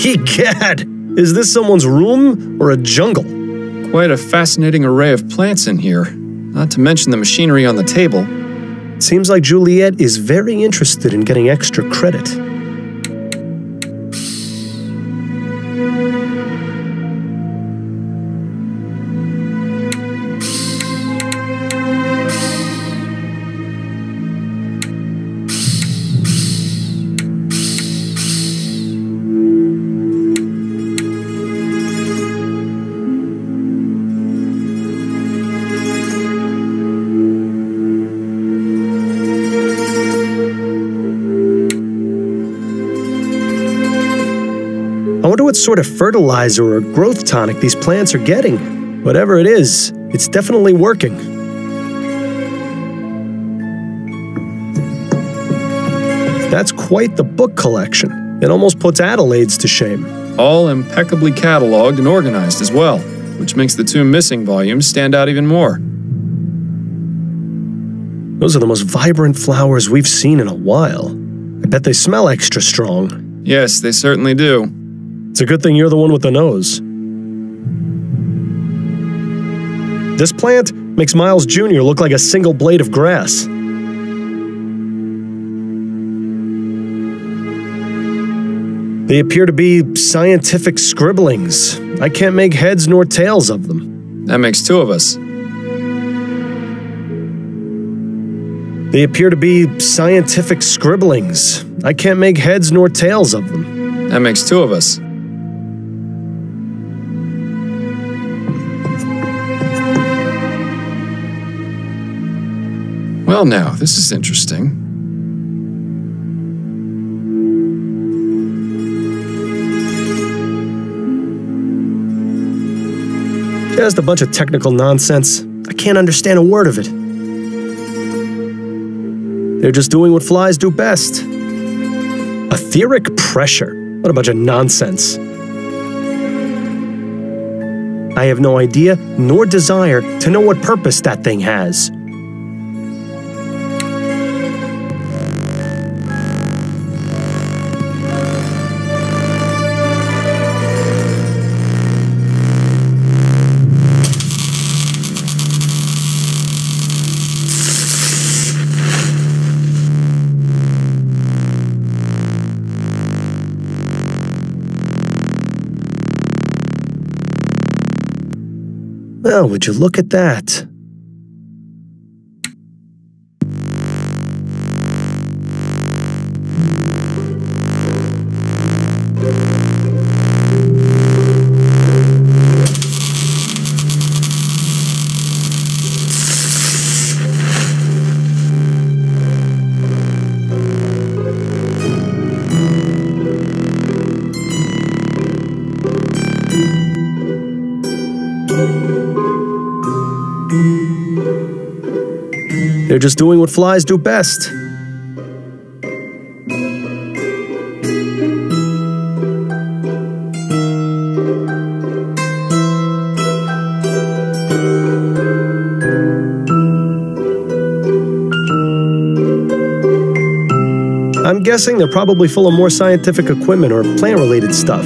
Egad! Is this someone's room or a jungle? Quite a fascinating array of plants in here, not to mention the machinery on the table. Seems like Juliet is very interested in getting extra credit. I wonder what sort of fertilizer or growth tonic these plants are getting. Whatever it is, it's definitely working. That's quite the book collection. It almost puts Adelaide's to shame. All impeccably cataloged and organized as well, which makes the two missing volumes stand out even more. Those are the most vibrant flowers we've seen in a while. I bet they smell extra strong. Yes, they certainly do. It's a good thing you're the one with the nose. This plant makes Miles Jr. look like a single blade of grass. They appear to be scientific scribblings. I can't make heads nor tails of them. That makes two of us. They appear to be scientific scribblings. I can't make heads nor tails of them. That makes two of us. Well now, this is interesting. Just a bunch of technical nonsense. I can't understand a word of it. They're just doing what flies do best. Etheric pressure. What a bunch of nonsense. I have no idea nor desire to know what purpose that thing has. Well, would you look at that? They're just doing what flies do best. I'm guessing they're probably full of more scientific equipment or plant-related stuff.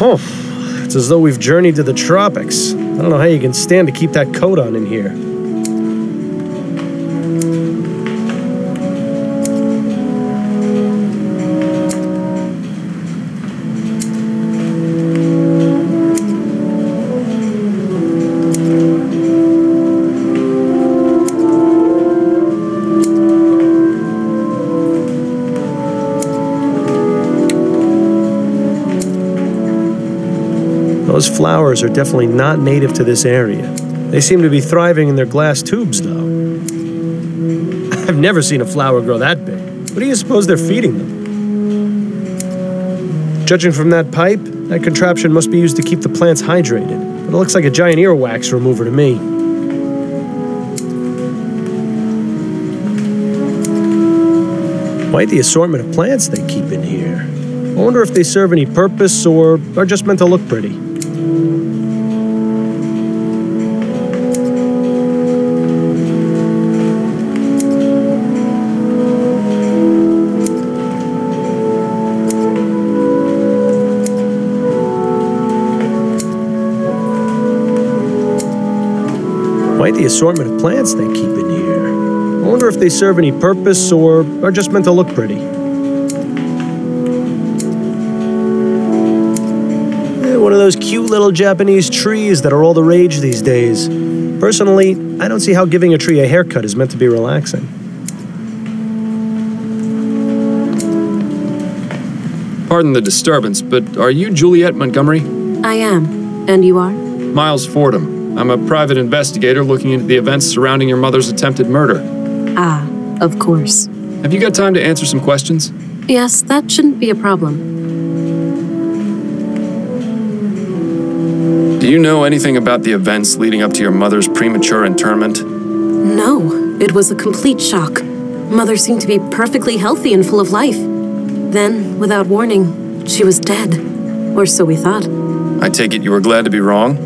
Oh, it's as though we've journeyed to the tropics. I don't know how you can stand to keep that coat on in here. Those flowers are definitely not native to this area. They seem to be thriving in their glass tubes, though. I've never seen a flower grow that big. What do you suppose they're feeding them? Judging from that pipe, that contraption must be used to keep the plants hydrated. But it looks like a giant earwax remover to me. Quite the assortment of plants they keep in here. I wonder if they serve any purpose or are just meant to look pretty. Quite the assortment of plants they keep in here. I wonder if they serve any purpose or are just meant to look pretty. One of those cute little Japanese trees that are all the rage these days. Personally, I don't see how giving a tree a haircut is meant to be relaxing. Pardon the disturbance, but are you Juliet Montgomery? I am. And you are? Miles Fordham. I'm a private investigator looking into the events surrounding your mother's attempted murder. Ah, of course. Have you got time to answer some questions? Yes, that shouldn't be a problem. Do you know anything about the events leading up to your mother's premature internment? No, it was a complete shock. Mother seemed to be perfectly healthy and full of life. Then, without warning, she was dead. Or so we thought. I take it you were glad to be wrong?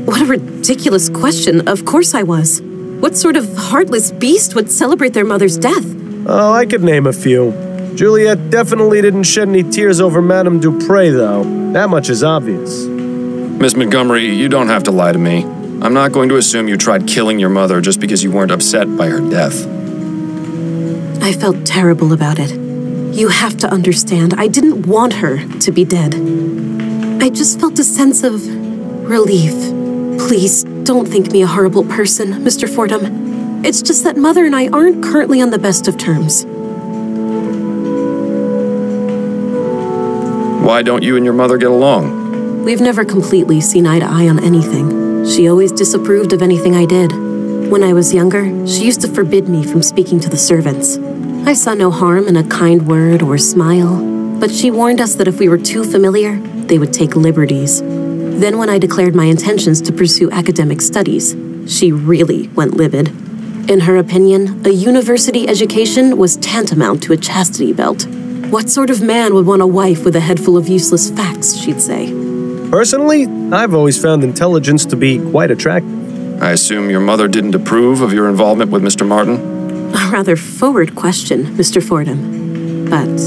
What a ridiculous question. Of course I was. What sort of heartless beast would celebrate their mother's death? Oh, I could name a few. Juliet definitely didn't shed any tears over Madame Dupre, though. That much is obvious. Miss Montgomery, you don't have to lie to me. I'm not going to assume you tried killing your mother just because you weren't upset by her death. I felt terrible about it. You have to understand, I didn't want her to be dead. I just felt a sense of relief. Please, don't think me a horrible person, Mr. Fordham. It's just that Mother and I aren't currently on the best of terms. Why don't you and your mother get along? We've never completely seen eye to eye on anything. She always disapproved of anything I did. When I was younger, she used to forbid me from speaking to the servants. I saw no harm in a kind word or smile, but she warned us that if we were too familiar, they would take liberties. Then when I declared my intentions to pursue academic studies, she really went livid. In her opinion, a university education was tantamount to a chastity belt. What sort of man would want a wife with a head full of useless facts, she'd say. Personally, I've always found intelligence to be quite attractive. I assume your mother didn't approve of your involvement with Mr. Martin? A rather forward question, Mr. Fordham. But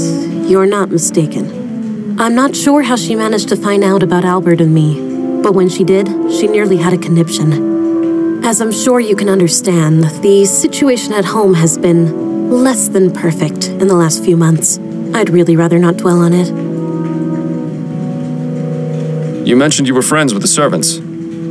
you're not mistaken. I'm not sure how she managed to find out about Albert and me, but when she did, she nearly had a conniption. As I'm sure you can understand, the situation at home has been less than perfect in the last few months. I'd really rather not dwell on it. You mentioned you were friends with the servants.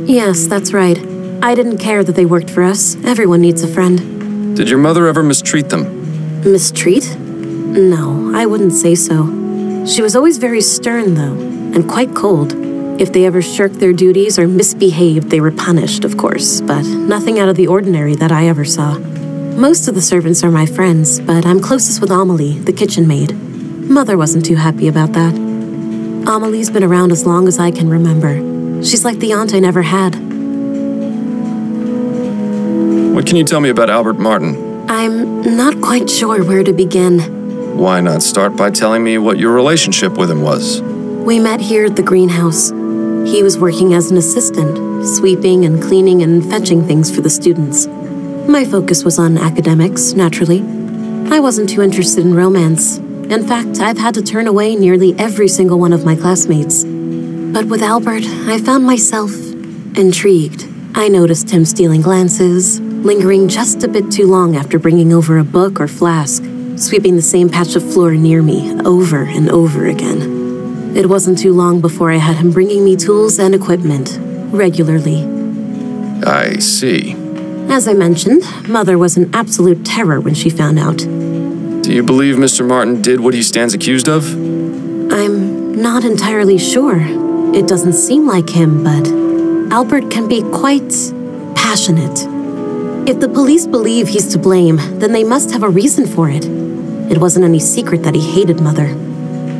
Yes, that's right. I didn't care that they worked for us. Everyone needs a friend. Did your mother ever mistreat them? Mistreat? No, I wouldn't say so. She was always very stern, though, and quite cold. If they ever shirked their duties or misbehaved, they were punished, of course, but nothing out of the ordinary that I ever saw. Most of the servants are my friends, but I'm closest with Amelie, the kitchen maid. Mother wasn't too happy about that. Amelie's been around as long as I can remember. She's like the aunt I never had. What can you tell me about Albert Martin? I'm not quite sure where to begin. Why not start by telling me what your relationship with him was? We met here at the greenhouse. He was working as an assistant, sweeping and cleaning and fetching things for the students. My focus was on academics, naturally. I wasn't too interested in romance. In fact, I've had to turn away nearly every single one of my classmates. But with Albert, I found myself intrigued. I noticed him stealing glances, lingering just a bit too long after bringing over a book or flask, sweeping the same patch of floor near me over and over again. It wasn't too long before I had him bringing me tools and equipment, regularly. I see. As I mentioned, Mother was an absolute terror when she found out. Do you believe Mr. Martin did what he stands accused of? I'm not entirely sure. It doesn't seem like him, but Albert can be quite passionate. If the police believe he's to blame, then they must have a reason for it. It wasn't any secret that he hated Mother.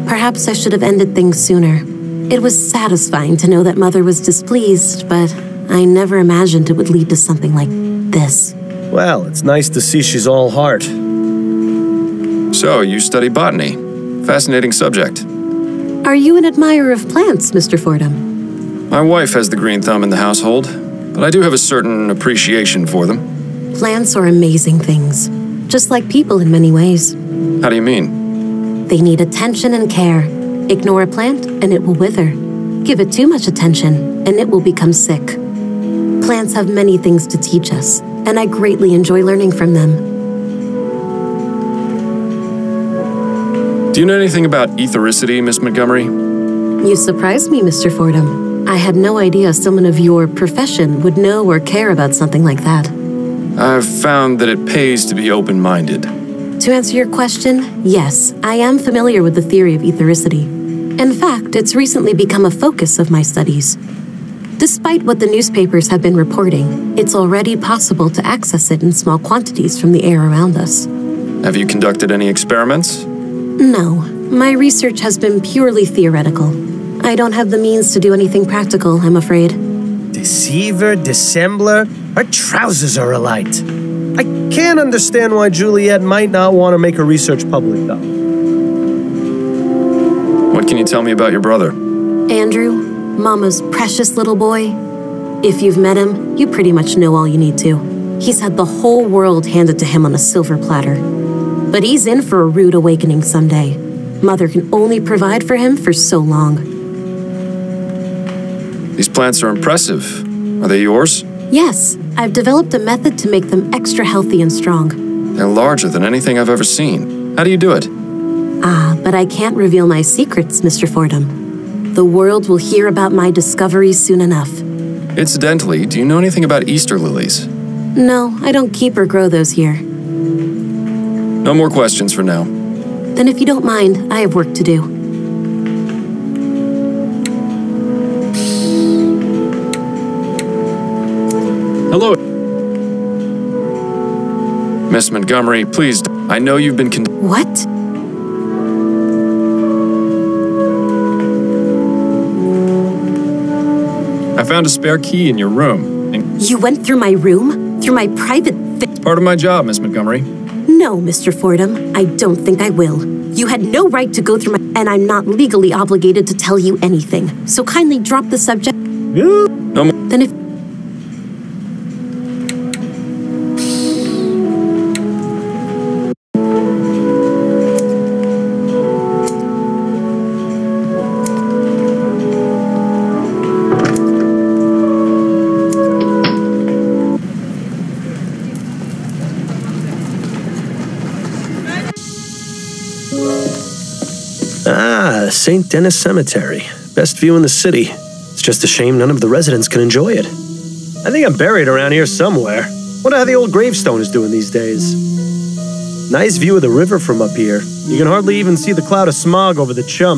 Perhaps I should have ended things sooner. It was satisfying to know that Mother was displeased, but I never imagined it would lead to something like this. Well, it's nice to see she's all heart. So, you study botany. Fascinating subject. Are you an admirer of plants, Mr. Fordham? My wife has the green thumb in the household, but I do have a certain appreciation for them. Plants are amazing things, just like people in many ways. How do you mean? They need attention and care. Ignore a plant and it will wither. Give it too much attention and it will become sick. Plants have many things to teach us, and I greatly enjoy learning from them. Do you know anything about ethericity, Miss Montgomery? You surprised me, Mr. Fordham. I had no idea someone of your profession would know or care about something like that. I've found that it pays to be open-minded. To answer your question, yes, I am familiar with the theory of ethericity. In fact, it's recently become a focus of my studies. Despite what the newspapers have been reporting, it's already possible to access it in small quantities from the air around us. Have you conducted any experiments? No, my research has been purely theoretical. I don't have the means to do anything practical, I'm afraid. Deceiver, dissembler, her trousers are alight. I can't understand why Juliet might not want to make her research public, though. What can you tell me about your brother? Andrew, Mama's precious little boy. If you've met him, you pretty much know all you need to. He's had the whole world handed to him on a silver platter. But he's in for a rude awakening someday. Mother can only provide for him for so long. These plants are impressive. Are they yours? Yes, I've developed a method to make them extra healthy and strong. They're larger than anything I've ever seen. How do you do it? But I can't reveal my secrets, Mr. Fordham. The world will hear about my discoveries soon enough. Incidentally, do you know anything about Easter lilies? No, I don't keep or grow those here. No more questions for now. Then if you don't mind, I have work to do. Hello. Miss Montgomery, please, I know you've been What? I found a spare key in your room. You went through my room? Through my private It's part of my job, Miss Montgomery. No, Mr. Fordham, I don't think I will. You had no right to go through my... And I'm not legally obligated to tell you anything. So kindly drop the subject. No more. Then if... St. Denis Cemetery. Best view in the city. It's just a shame none of the residents can enjoy it. I think I'm buried around here somewhere. Wonder how the old gravestone is doing these days. Nice view of the river from up here. You can hardly even see the cloud of smog over the chum.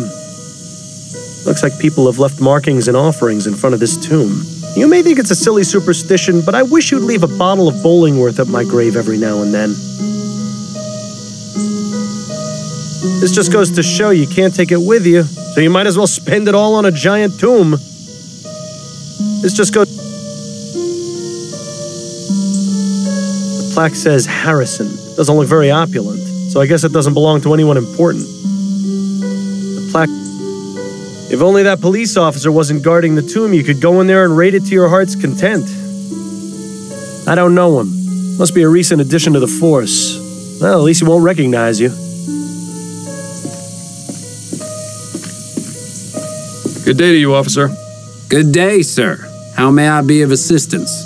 Looks like people have left markings and offerings in front of this tomb. You may think it's a silly superstition, but I wish you'd leave a bottle of Bollingworth at my grave every now and then. This just goes to show you can't take it with you, so you might as well spend it all on a giant tomb. This just goes... The plaque says Harrison. Doesn't look very opulent, so I guess it doesn't belong to anyone important. The plaque... If only that police officer wasn't guarding the tomb, you could go in there and raid it to your heart's content. I don't know him. Must be a recent addition to the force. Well, at least he won't recognize you. Good day to you, officer. Good day, sir. How may I be of assistance?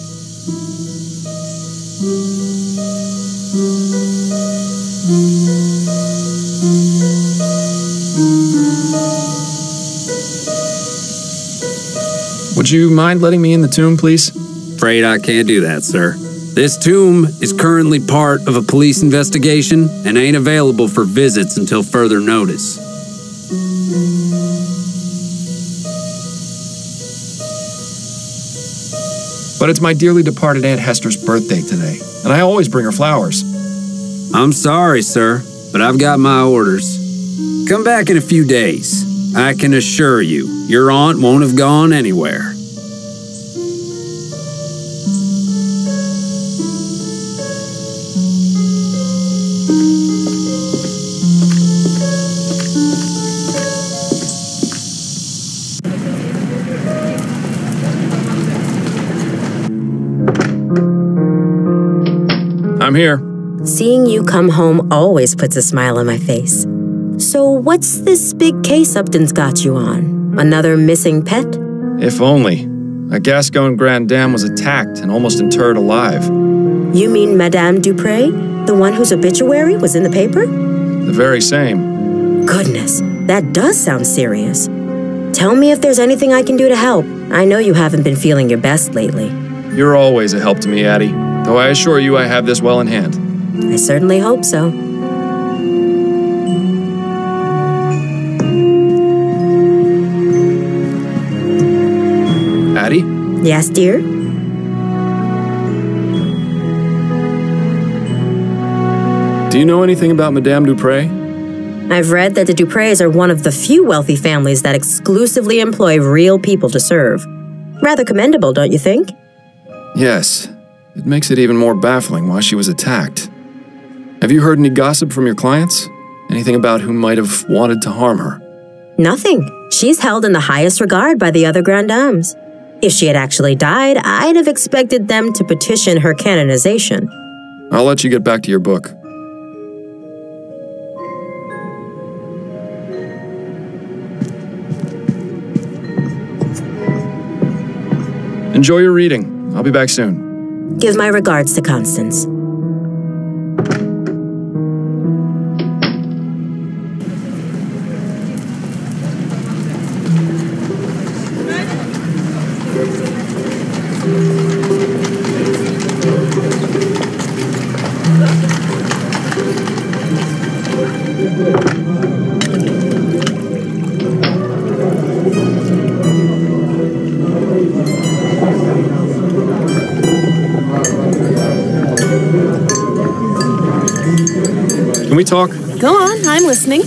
Would you mind letting me in the tomb, please? Afraid I can't do that, sir. This tomb is currently part of a police investigation and ain't available for visits until further notice. But it's my dearly departed Aunt Hester's birthday today, and I always bring her flowers. I'm sorry, sir, but I've got my orders. Come back in a few days. I can assure you, your aunt won't have gone anywhere. I'm here. Seeing you come home always puts a smile on my face. So what's this big case Upton's got you on? Another missing pet? If only. A Gascon Grand Dame was attacked and almost interred alive. You mean Madame Dupre? The one whose obituary was in the paper? The very same. Goodness, that does sound serious. Tell me if there's anything I can do to help. I know you haven't been feeling your best lately. You're always a help to me, Addie. Though I assure you I have this well in hand. I certainly hope so. Addie? Yes, dear? Do you know anything about Madame Dupre? I've read that the Dupres are one of the few wealthy families that exclusively employ real people to serve. Rather commendable, don't you think? Yes. It makes it even more baffling why she was attacked. Have you heard any gossip from your clients? Anything about who might have wanted to harm her? Nothing. She's held in the highest regard by the other Grand Dames. If she had actually died, I'd have expected them to petition her canonization. I'll let you get back to your book. Enjoy your reading. I'll be back soon. Give my regards to Constance. Can we talk? Go on, I'm listening.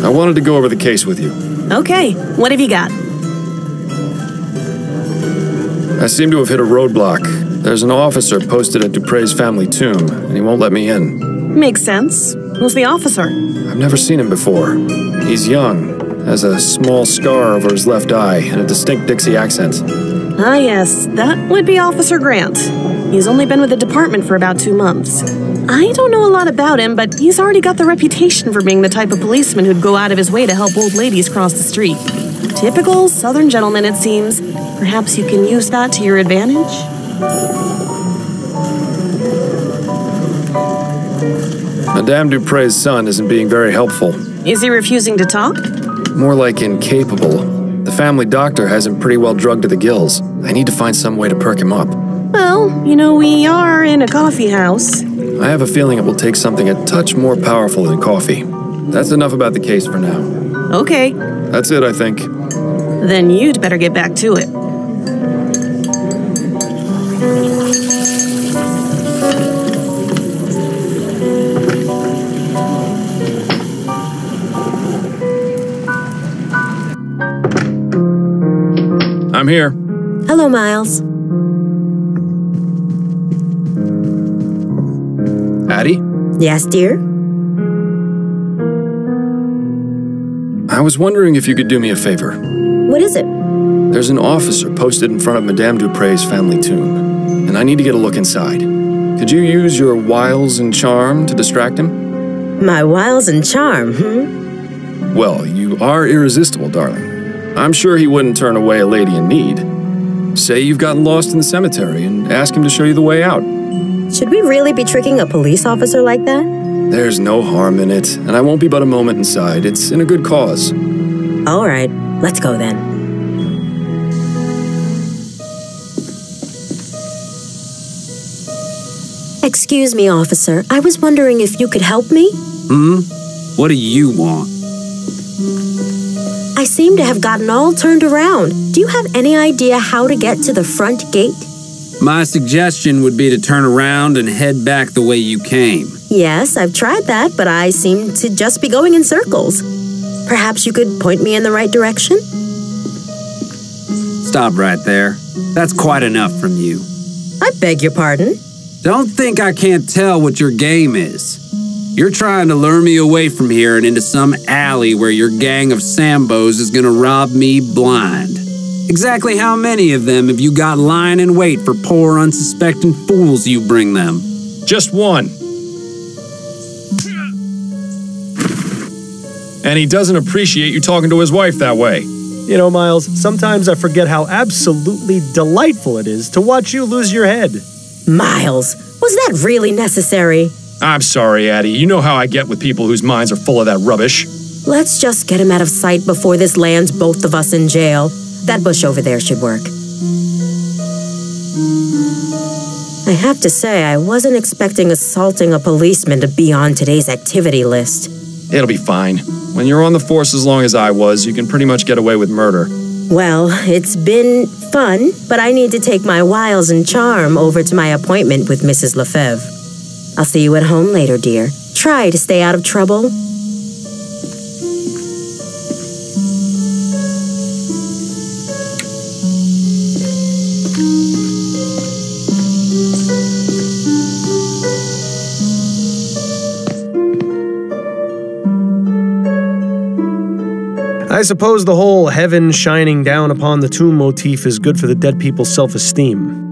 I wanted to go over the case with you. Okay, what have you got? I seem to have hit a roadblock. There's an officer posted at Dupre's family tomb, and he won't let me in. Makes sense. Who's the officer? I've never seen him before. He's young, has a small scar over his left eye, and a distinct Dixie accent. Ah, yes, that would be Officer Grant. He's only been with the department for about 2 months. I don't know a lot about him, but he's already got the reputation for being the type of policeman who'd go out of his way to help old ladies cross the street. Typical Southern gentleman, it seems. Perhaps you can use that to your advantage? Madame Dupre's son isn't being very helpful. Is he refusing to talk? More like incapable. The family doctor has him pretty well drugged to the gills. I need to find some way to perk him up. Well, you know, we are in a coffee house. I have a feeling it will take something a touch more powerful than coffee. That's enough about the case for now. Okay. That's it, I think. Then you'd better get back to it. I'm here. Hello, Miles. Addie? Yes, dear? I was wondering if you could do me a favor. What is it? There's an officer posted in front of Madame Dupre's family tomb, and I need to get a look inside. Could you use your wiles and charm to distract him? My wiles and charm, hmm? Well, you are irresistible, darling. I'm sure he wouldn't turn away a lady in need. Say you've gotten lost in the cemetery and ask him to show you the way out. Should we really be tricking a police officer like that? There's no harm in it, and I won't be but a moment inside. It's in a good cause. All right, let's go then. Excuse me, officer. I was wondering if you could help me? What do you want? I seem to have gotten all turned around. Do you have any idea how to get to the front gate? My suggestion would be to turn around and head back the way you came. Yes, I've tried that, but I seem to just be going in circles. Perhaps you could point me in the right direction? Stop right there. That's quite enough from you. I beg your pardon? Don't think I can't tell what your game is. You're trying to lure me away from here and into some alley where your gang of Sambos is gonna rob me blind. Exactly how many of them have you got lying in wait for poor unsuspecting fools you bring them? Just one. And he doesn't appreciate you talking to his wife that way. You know, Miles, sometimes I forget how absolutely delightful it is to watch you lose your head. Miles, was that really necessary? I'm sorry, Addie. You know how I get with people whose minds are full of that rubbish. Let's just get him out of sight before this lands both of us in jail. That bush over there should work. I have to say, I wasn't expecting assaulting a policeman to be on today's activity list. It'll be fine. When you're on the force as long as I was, you can pretty much get away with murder. Well, it's been fun, but I need to take my wiles and charm over to my appointment with Mrs. Lefebvre. I'll see you at home later, dear. Try to stay out of trouble. I suppose the whole heaven shining down upon the tomb motif is good for the dead people's self-esteem.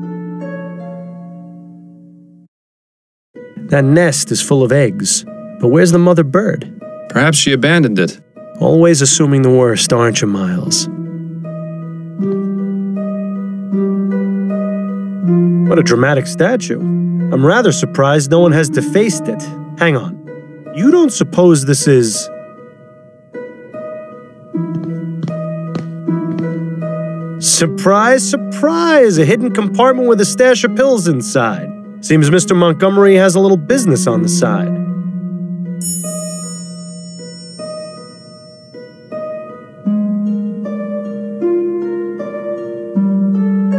That nest is full of eggs, but where's the mother bird? Perhaps she abandoned it. Always assuming the worst, aren't you, Miles? What a dramatic statue. I'm rather surprised no one has defaced it. Hang on. You don't suppose this is... Surprise, surprise! A hidden compartment with a stash of pills inside. Seems Mr. Montgomery has a little business on the side.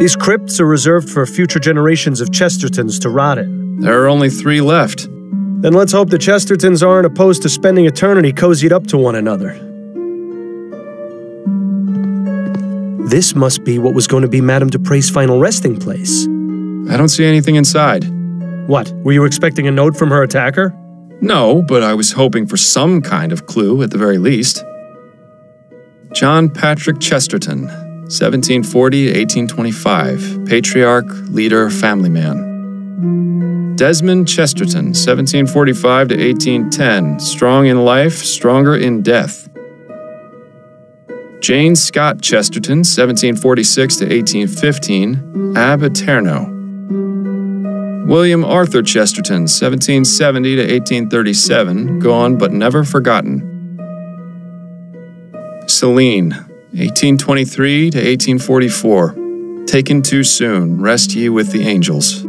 These crypts are reserved for future generations of Chestertons to rot in. There are only 3 left. Then let's hope the Chestertons aren't opposed to spending eternity cozied up to one another. This must be what was going to be Madame Dupre's final resting place. I don't see anything inside. What, were you expecting a note from her attacker? No, but I was hoping for some kind of clue at the very least. John Patrick Chesterton, 1740 to 1825, patriarch, leader, family man. Desmond Chesterton, 1745 to 1810, strong in life, stronger in death. Jane Scott Chesterton, 1746 to 1815, ab aeterno. William Arthur Chesterton, 1770 to 1837, gone but never forgotten. Celine, 1823 to 1844, taken too soon, rest ye with the angels.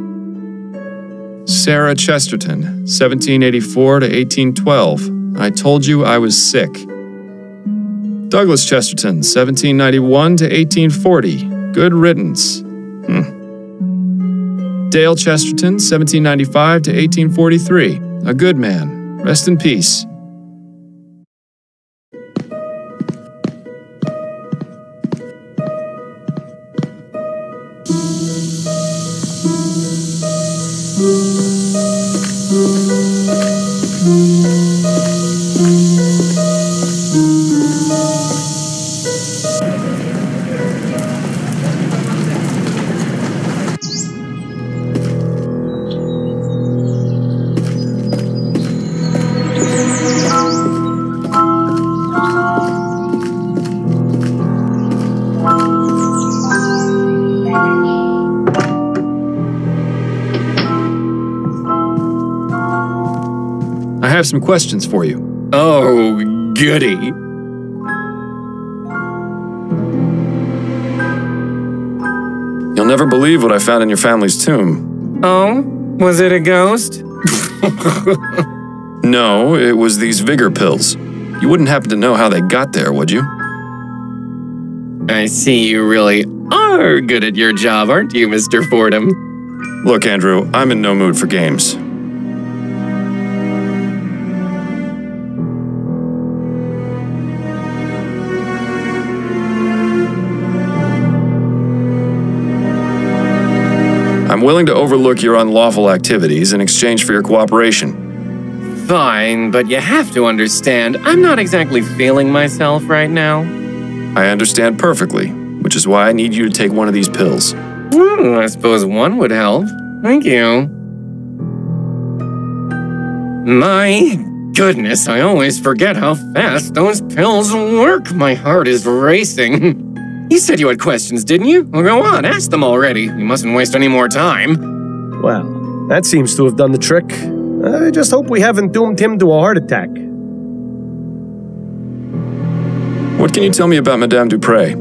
Sarah Chesterton, 1784 to 1812, I told you I was sick. Douglas Chesterton, 1791 to 1840, good riddance. Dale Chesterton, 1795 to 1843, a good man, rest in peace. I have some questions for you. Oh, goody. You'll never believe what I found in your family's tomb. Oh? Was it a ghost? No, it was these vigor pills. You wouldn't happen to know how they got there, would you? I see you really are good at your job, aren't you, Mr. Fordham? Look, Andrew, I'm in no mood for games. I'm willing to overlook your unlawful activities in exchange for your cooperation. Fine, but you have to understand, I'm not exactly feeling myself right now. I understand perfectly, which is why I need you to take one of these pills. I suppose one would help. Thank you. My goodness, I always forget how fast those pills work. My heart is racing. You said you had questions, didn't you? Well, go on, ask them already. We mustn't waste any more time. Well, that seems to have done the trick. I just hope we haven't doomed him to a heart attack. What can you tell me about Madame Dupre?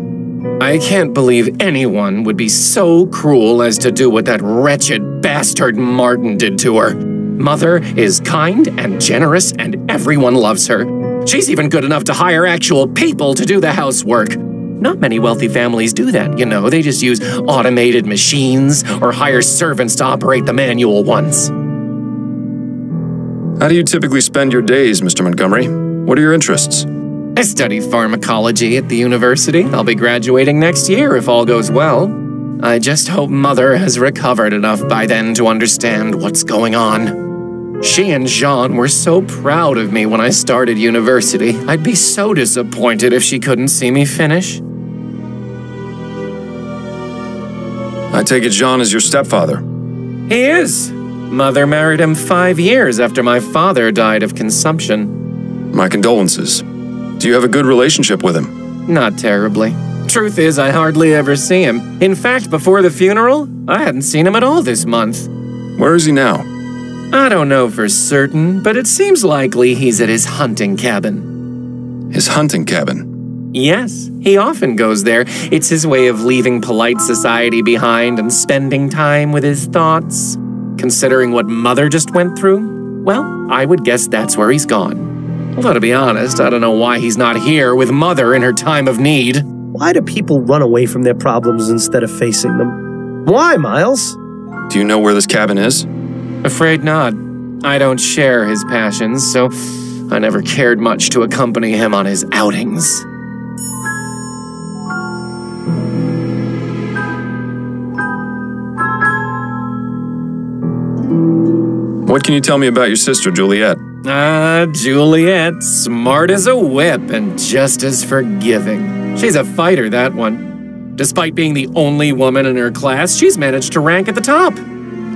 I can't believe anyone would be so cruel as to do what that wretched bastard Martin did to her. Mother is kind and generous, and everyone loves her. She's even good enough to hire actual people to do the housework. Not many wealthy families do that, you know. They just use automated machines or hire servants to operate the manual ones. How do you typically spend your days, Mr. Montgomery? What are your interests? I study pharmacology at the university. I'll be graduating next year if all goes well. I just hope Mother has recovered enough by then to understand what's going on. She and Jean were so proud of me when I started university. I'd be so disappointed if she couldn't see me finish. I take it Jean is your stepfather. He is. Mother married him 5 years after my father died of consumption. My condolences. Do you have a good relationship with him? Not terribly. Truth is, I hardly ever see him. In fact, before the funeral, I hadn't seen him at all this month. Where is he now? I don't know for certain, but it seems likely he's at his hunting cabin. His hunting cabin? Yes, he often goes there. It's his way of leaving polite society behind and spending time with his thoughts. Considering what Mother just went through, well, I would guess that's where he's gone. Although, to be honest, I don't know why he's not here with Mother in her time of need. Why do people run away from their problems instead of facing them? Why, Miles? Do you know where this cabin is? Afraid not. I don't share his passions, so I never cared much to accompany him on his outings. What can you tell me about your sister, Juliet? Juliet, smart as a whip and just as forgiving. She's a fighter, that one. Despite being the only woman in her class, she's managed to rank at the top.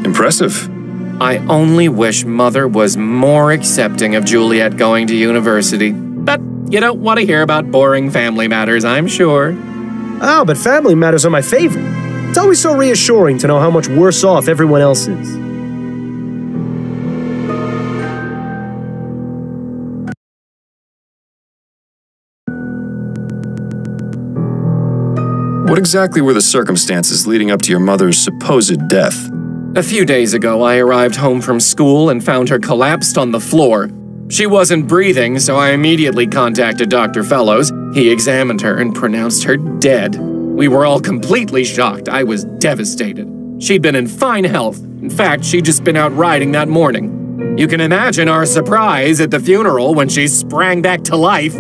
Impressive. I only wish Mother was more accepting of Juliet going to university. But you don't want to hear about boring family matters, I'm sure. Oh, but family matters are my favorite. It's always so reassuring to know how much worse off everyone else is. What exactly were the circumstances leading up to your mother's supposed death? A few days ago, I arrived home from school and found her collapsed on the floor. She wasn't breathing, so I immediately contacted Dr. Fellows. He examined her and pronounced her dead. We were all completely shocked. I was devastated. She'd been in fine health. In fact, she'd just been out riding that morning. You can imagine our surprise at the funeral when she sprang back to life.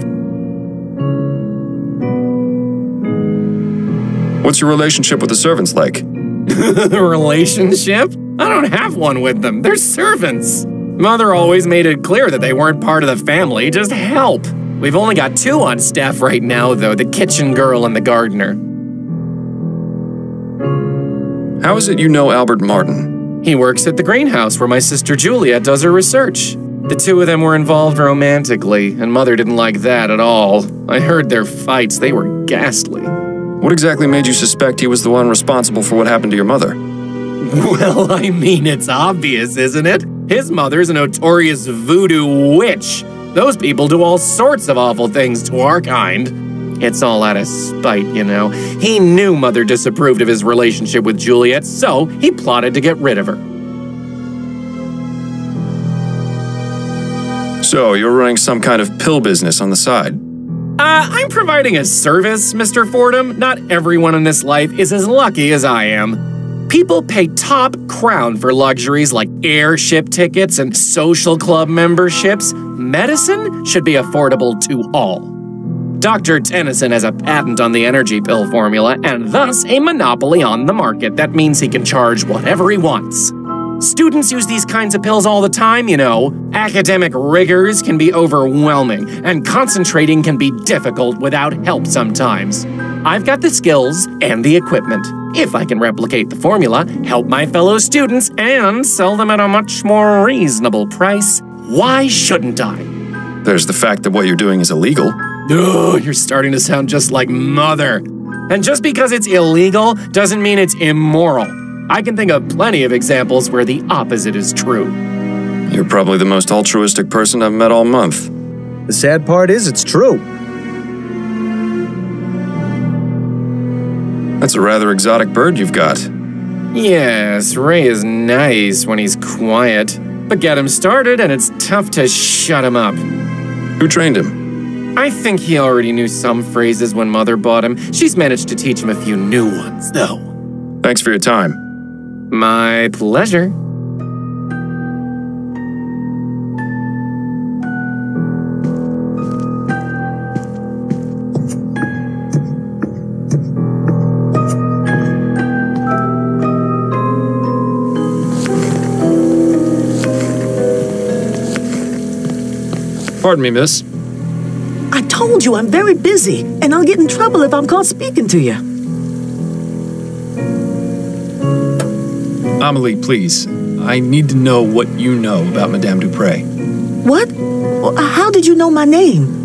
What's your relationship with the servants like? Relationship? I don't have one with them. They're servants. Mother always made it clear that they weren't part of the family, just help. We've only got 2 on staff right now, though, the kitchen girl and the gardener. How is it you know Albert Martin? He works at the greenhouse where my sister Juliet does her research. The 2 of them were involved romantically, and Mother didn't like that at all. I heard their fights. They were ghastly. What exactly made you suspect he was the one responsible for what happened to your mother? Well, I mean, it's obvious, isn't it? His mother's a notorious voodoo witch. Those people do all sorts of awful things to our kind. It's all out of spite, you know. He knew Mother disapproved of his relationship with Juliet, so he plotted to get rid of her. So, you're running some kind of pill business on the side? I'm providing a service, Mr. Fordham. Not everyone in this life is as lucky as I am. People pay top crown for luxuries like airship tickets and social club memberships. Medicine should be affordable to all. Dr. Tennyson has a patent on the energy pill formula and thus a monopoly on the market. That means he can charge whatever he wants. Students use these kinds of pills all the time, you know. Academic rigors can be overwhelming, and concentrating can be difficult without help sometimes. I've got the skills and the equipment. If I can replicate the formula, help my fellow students, and sell them at a much more reasonable price, why shouldn't I? There's the fact that what you're doing is illegal. Oh, you're starting to sound just like Mother. And just because it's illegal doesn't mean it's immoral. I can think of plenty of examples where the opposite is true. You're probably the most altruistic person I've met all month. The sad part is it's true. That's a rather exotic bird you've got. Yes, Ray is nice when he's quiet. But get him started and it's tough to shut him up. Who trained him? I think he already knew some phrases when Mother bought him. She's managed to teach him a few new ones, though. Thanks for your time. My pleasure. Pardon me, miss. I told you I'm very busy, and I'll get in trouble if I'm caught speaking to you. Amelie, please. I need to know what you know about Madame Dupre. What? Well, how did you know my name?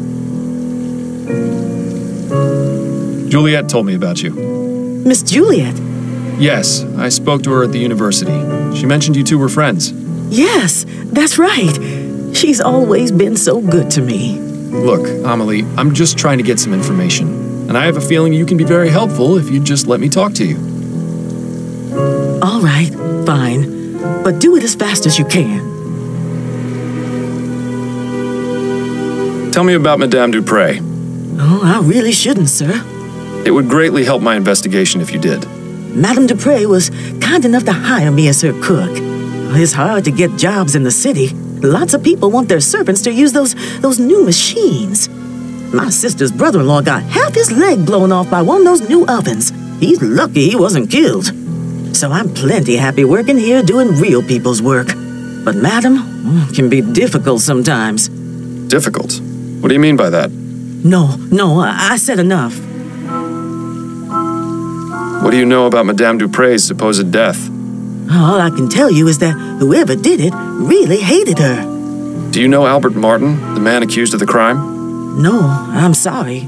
Juliet told me about you. Miss Juliet? Yes, I spoke to her at the university. She mentioned you two were friends. Yes, that's right. She's always been so good to me. Look, Amelie, I'm just trying to get some information. And I have a feeling you can be very helpful if you just let me talk to you. All right, fine. But do it as fast as you can. Tell me about Madame Dupre. Oh, I really shouldn't, sir. It would greatly help my investigation if you did. Madame Dupre was kind enough to hire me as her cook. It's hard to get jobs in the city. Lots of people want their servants to use those new machines. My sister's brother-in-law got half his leg blown off by one of those new ovens. He's lucky he wasn't killed. So I'm plenty happy working here doing real people's work. But Madam can be difficult sometimes. Difficult? What do you mean by that? No, I said enough. What do you know about Madame Dupre's supposed death? All I can tell you is that whoever did it really hated her. Do you know Albert Martin, the man accused of the crime? No, I'm sorry.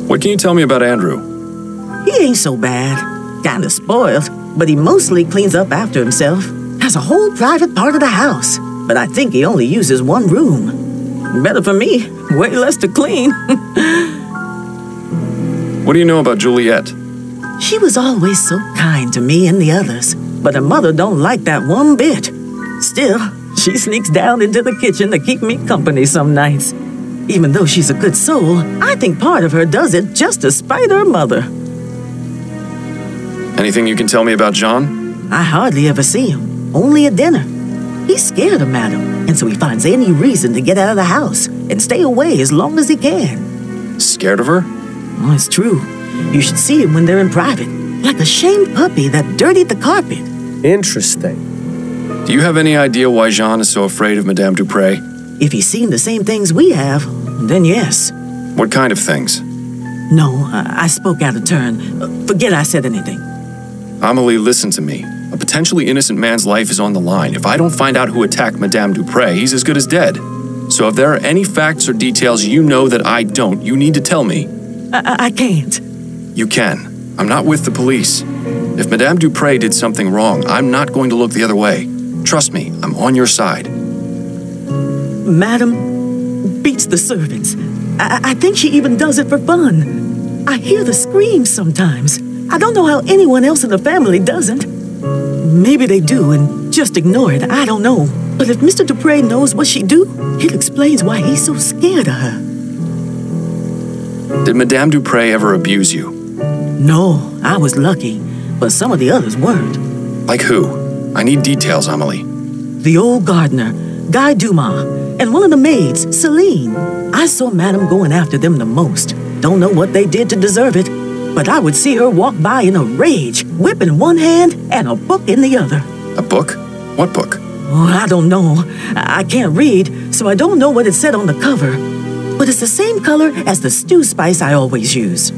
What can you tell me about Andrew? He ain't so bad. Kinda spoiled, but he mostly cleans up after himself. Has a whole private part of the house, but I think he only uses one room. Better for me, way less to clean. What do you know about Juliet? She was always so kind to me and the others, but her mother don't like that one bit. Still, she sneaks down into the kitchen to keep me company some nights. Even though she's a good soul, I think part of her does it just to spite her mother. Anything you can tell me about John? I hardly ever see him, only at dinner. He's scared of Madam, and so he finds any reason to get out of the house and stay away as long as he can. Scared of her? Oh, it's true. You should see him when they're in private, like a shamed puppy that dirtied the carpet. Interesting. Do you have any idea why Jean is so afraid of Madame Dupre? If he's seen the same things we have, then yes. What kind of things? No, I spoke out of turn. Forget I said anything. Amelie, listen to me. A potentially innocent man's life is on the line. If I don't find out who attacked Madame Dupre, he's as good as dead. So if there are any facts or details you know that I don't, you need to tell me. I can't. You can. I'm not with the police. If Madame Dupre did something wrong, I'm not going to look the other way. Trust me, I'm on your side. Madam beats the servants. I think she even does it for fun. I hear the screams sometimes. I don't know how anyone else in the family doesn't. Maybe they do and just ignore it. I don't know. But if Mr. Dupre knows what she do, it explains why he's so scared of her. Did Madame Dupre ever abuse you? No, I was lucky, but some of the others weren't. Like who? I need details, Amelie. The old gardener, Guy Dumas, and one of the maids, Celine. I saw Madame going after them the most. Don't know what they did to deserve it, but I would see her walk by in a rage, whip in one hand and a book in the other. A book? What book? Oh, I don't know. I can't read, so I don't know what it said on the cover. But it's the same color as the stew spice I always use.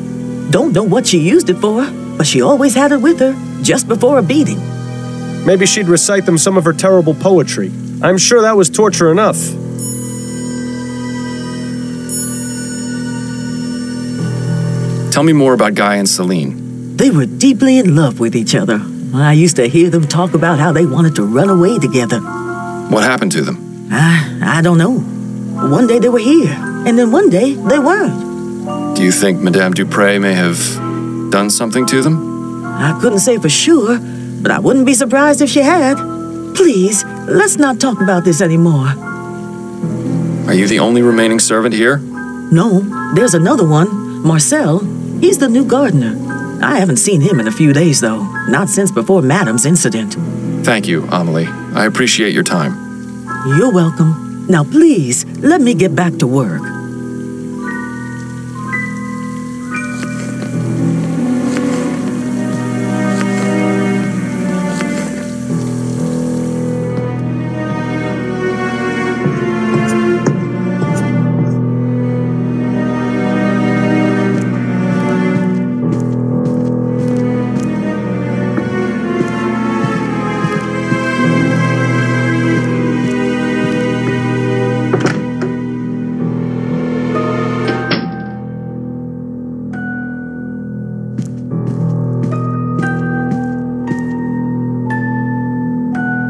Don't know what she used it for, but she always had it with her, just before a beating. Maybe she'd recite them some of her terrible poetry. I'm sure that was torture enough. Tell me more about Guy and Celine. They were deeply in love with each other. I used to hear them talk about how they wanted to run away together. What happened to them? I don't know. One day they were here, and then one day they weren't. Do you think Madame Dupre may have done something to them? I couldn't say for sure, but I wouldn't be surprised if she had. Please, let's not talk about this anymore. Are you the only remaining servant here? No, there's another one, Marcel. He's the new gardener. I haven't seen him in a few days, though. Not since before Madame's incident. Thank you, Amelie. I appreciate your time. You're welcome. Now please, let me get back to work.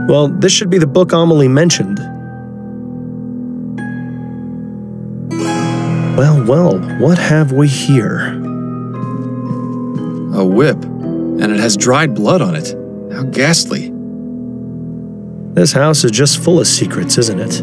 Well, this should be the book Amelie mentioned. Well, what have we here? A whip, and it has dried blood on it. How ghastly. This house is just full of secrets, isn't it?